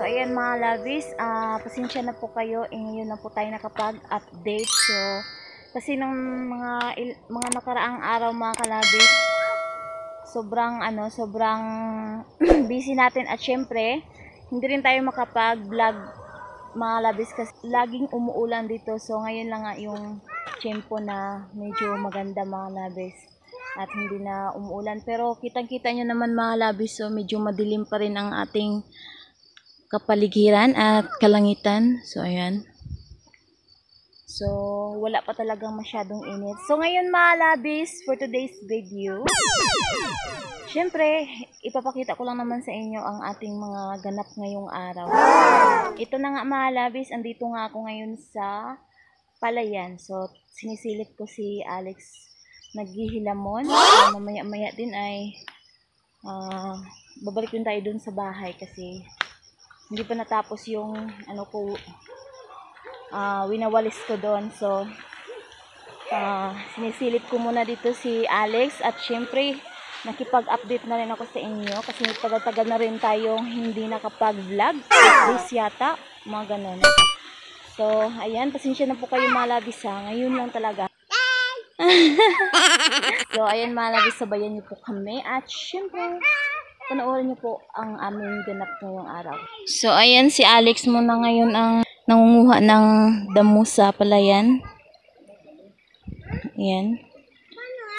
ayan mga lovies, pasensya na po kayo, ngayon na po tayo nakapag-update. So, kasi nung mga nakaraang araw mga kalabis, sobrang busy natin at syempre, hindi rin tayo makapag-vlog mga labis kasi laging umuulan dito. So, ngayon lang nga yung tiyempo na medyo maganda mga labis at hindi na umuulan. Pero kitang-kita nyo naman mga labis, so medyo madilim pa rin ang ating kapaligiran at kalangitan. So, ayan. So, wala pa talagang masyadong init. So, ngayon mga labis, for today's video, syempre, ipapakita ko lang naman sa inyo ang ating mga ganap ngayong araw. Ito na nga mga labis, andito nga ako ngayon sa palayan. So, sinisilip ko si Alex naghihilamon. So, mamaya-maya din ay babalik din tayo dun sa bahay kasi hindi pa natapos yung winawalis ko doon. So, sinisilip ko muna dito si Alex at syempre, nakipag-update na rin ako sa inyo kasi tagal-tagal na rin tayong hindi nakapag-vlog. Please yata, mga ganun. So, ayan, pasensya na po kayo mga labis ha. Ngayon lang talaga. So, ayan mga labis, sabayan niyo po kami at syempre, panoorin niyo po ang aming ganap ngayong araw. So, ayan si Alex muna ngayon ang nangunguha ng damo sa palayan. Ayan.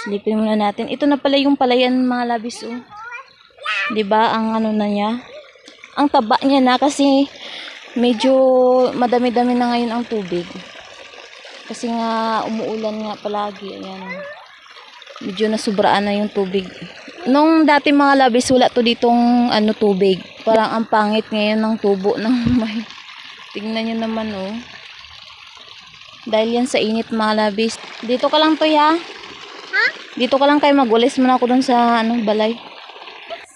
Silipin muna natin. Ito na pala yung palayan mga labis. Oh. Diba? Ang ano na niya. Ang taba niya na kasi medyo madami-dami na ngayon ang tubig. Kasi nga umuulan nga palagi. Ayan. Medyo nasubraan na yung tubig. Nung dati mga labis, wala to ditong tubig. Parang ang pangit ngayon ng tubo ng may. Tingnan nyo naman oh. Dahil yan sa init mga labis. Dito ka lang to ya. Ha? Dito ka lang kayo, magulis muna ako dun sa balay.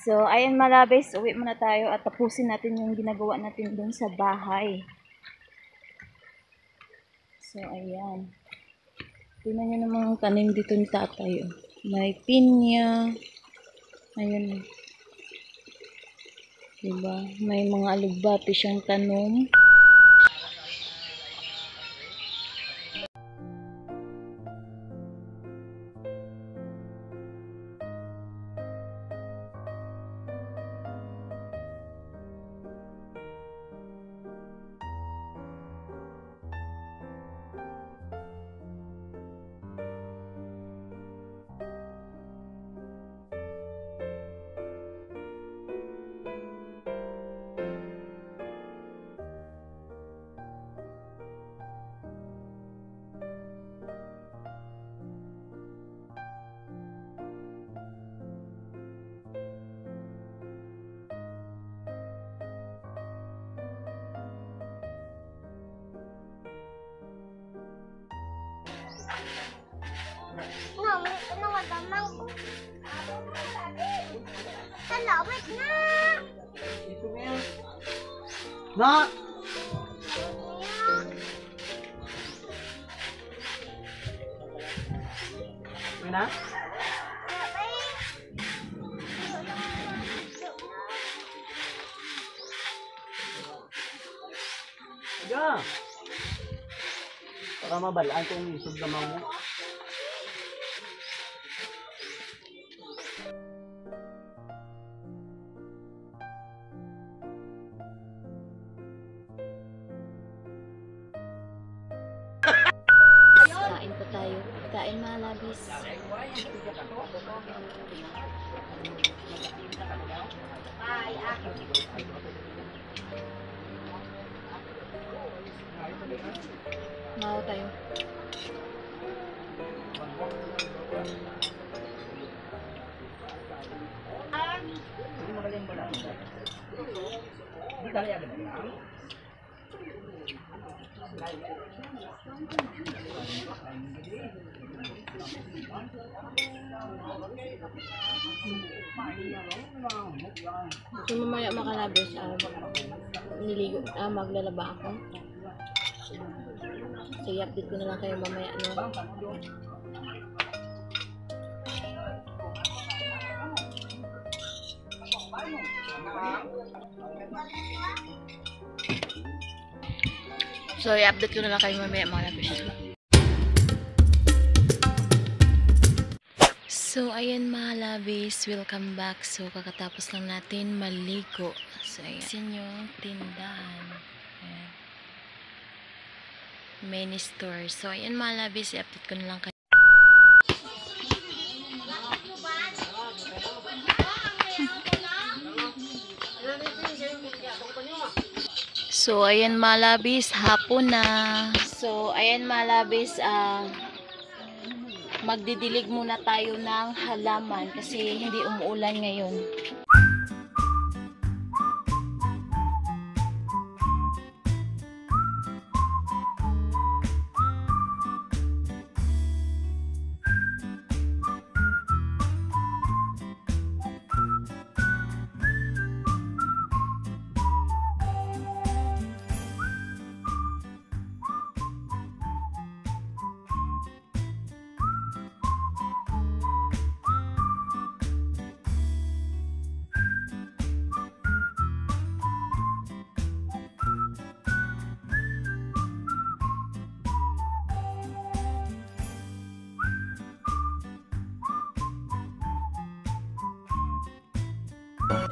So ayun mga labis, uwi muna tayo at tapusin natin yung ginagawa natin dun sa bahay. So ayan. Tingnan nyo naman ang tanim dito ni tatay oh. May pinya. Ayun. Diba? May mga alugbati siyang tanom. Na. Mana? Aga. Para mabalaan kung isog na mo. Kain po tayo. Kain mga labis. Mawa tayo. So mamaya makalabis, maglalaba ako. So i-update ko na lang kayo mamaya So, i-update ko na lang kayo mamaya mga labis. So, ayan mga labis, welcome back. So, kakatapos lang natin maligo. So, ayan yung tindahan. Ayan. Mini store. So, ayan mga labis, i-update ko na lang kayo. So, ayan mga labis, hapon na. So, ayan mga labis, magdidilig muna tayo ng halaman kasi hindi umuulan ngayon.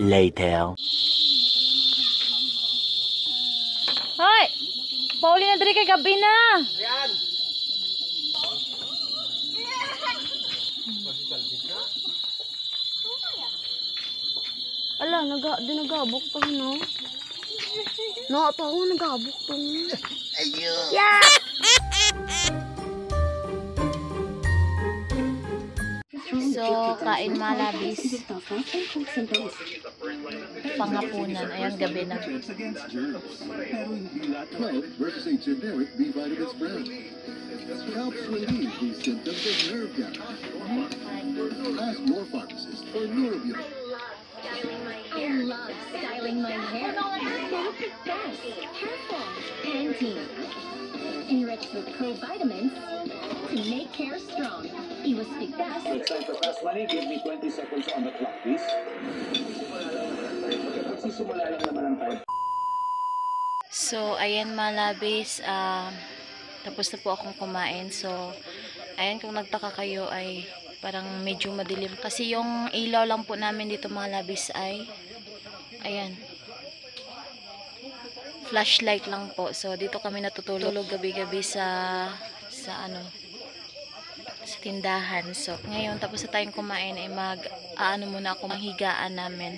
Later. Hoy! Pauli na diri kay gabi na. Yan. Ala, nagabok pa no? No, pa ako nagabok to. Ayun. Yeah! So, kain mga labis. Pangapunan. Ayan, gabi na. Versus a generic B vitamins brand. Helps relieve these symptoms of nerve damage. Ask your pharmacist for Neurobutyl. I love styling my hair. Benefit best. Hair fall. Pantene. Enriched with pro-vitamins to make hair strong. Iwas-Speak best. It's time for Fast Money. Give me 20 seconds on the clock, please. Magsisimula lang naman ang time. So, ayan mga labis. Tapos na po akong kumain. So, ayan, kung nagtaka kayo ay parang medyo madilim. Kasi yung ilaw lang po namin dito mga labis ay ayan. Flashlight lang po. So, dito kami natutulog gabi-gabi sa tindahan. So, ngayon, tapos na tayong kumain ay muna ako mahigaan namin.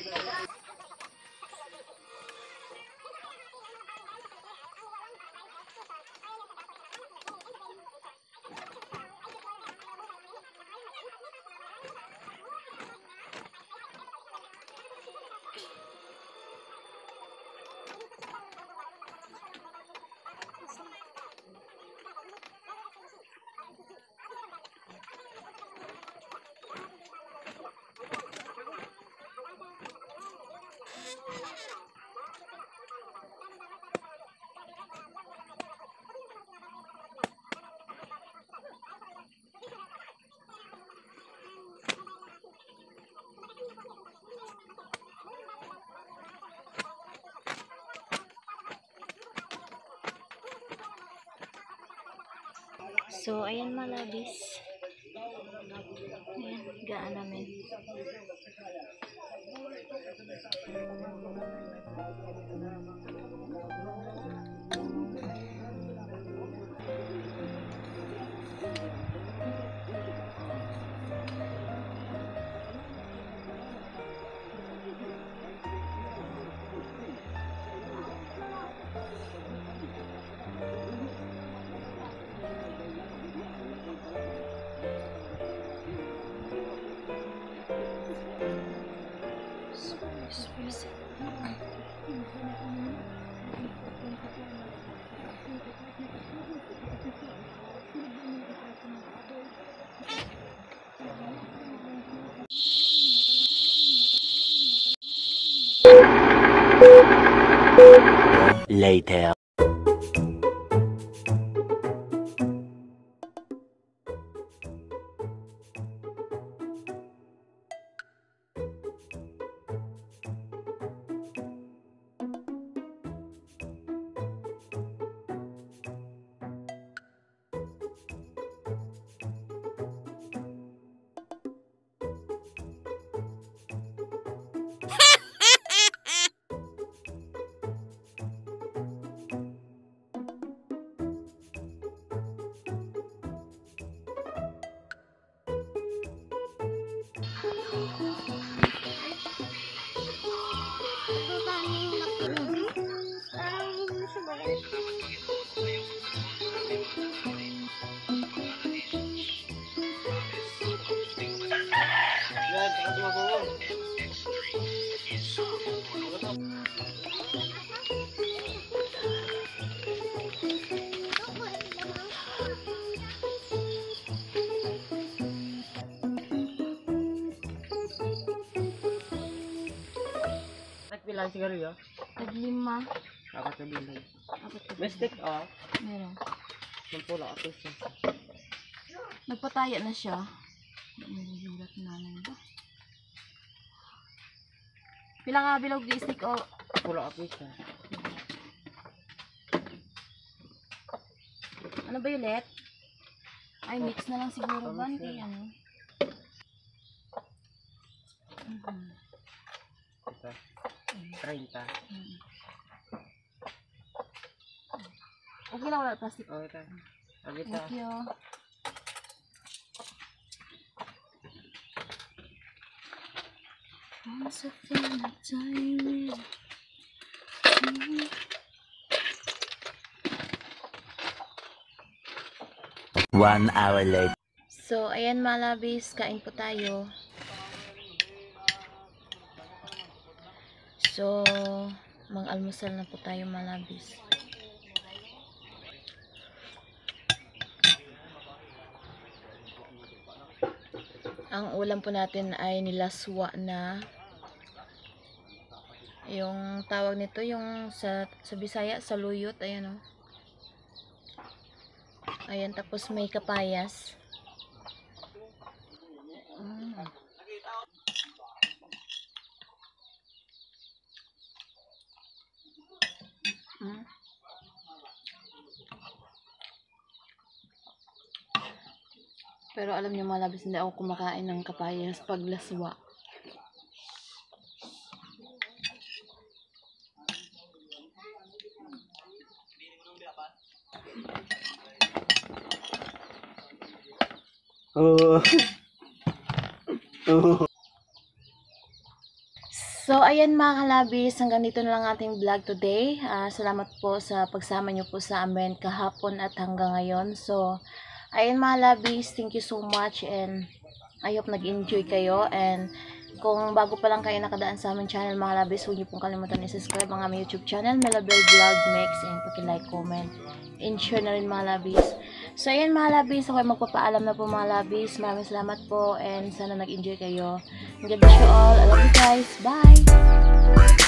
So, ayan mga labis. Ayan, gaan namin. Later. pila sigarilyo? Tag-5. Apat na bilog. Apat na May stick, oh. Meron. Mampula ka piso. Nagpataya na siya. Naghihilat na nanay ba? Pila nga bilog di stick o Pula ka piso. ano ba ulit? Ay, mix na lang siguro ba? Hindi ano. Ito. 30. Okay lang wala plastic. Oh, ito. Agit Thank you. Once upon a time. 1 hour later. So, ayan mga labis, kain po tayo. So, mag-almusal na po tayo mga labis. Ang ulam po natin ay nilaswa na yung tawag nito, yung sa Bisaya, saluyot, ayan o. Ayan, tapos may kapayas. Pero alam niyo mga labis, hindi ako kumakain ng kapayas pag laswa. So, ayan mga kalabis, hanggang dito na lang ating vlog today. Salamat po sa pagsama niyo po sa amin kahapon at hanggang ngayon. So, ayan mga labis, thank you so much and I hope nag-enjoy kayo. And kung bago pa lang kayo nakadaan sa aming channel mga labis, huwag niyo pong kalimutan i-subscribe ang aming YouTube channel, Melabel Vlog Mix, and paki-like, comment, and share na rin mga labis. So, ayan mga labis, ako ay magpapaalam na po mga labis. Maraming salamat po and sana nag-enjoy kayo. God bless you all. I love you guys. Bye!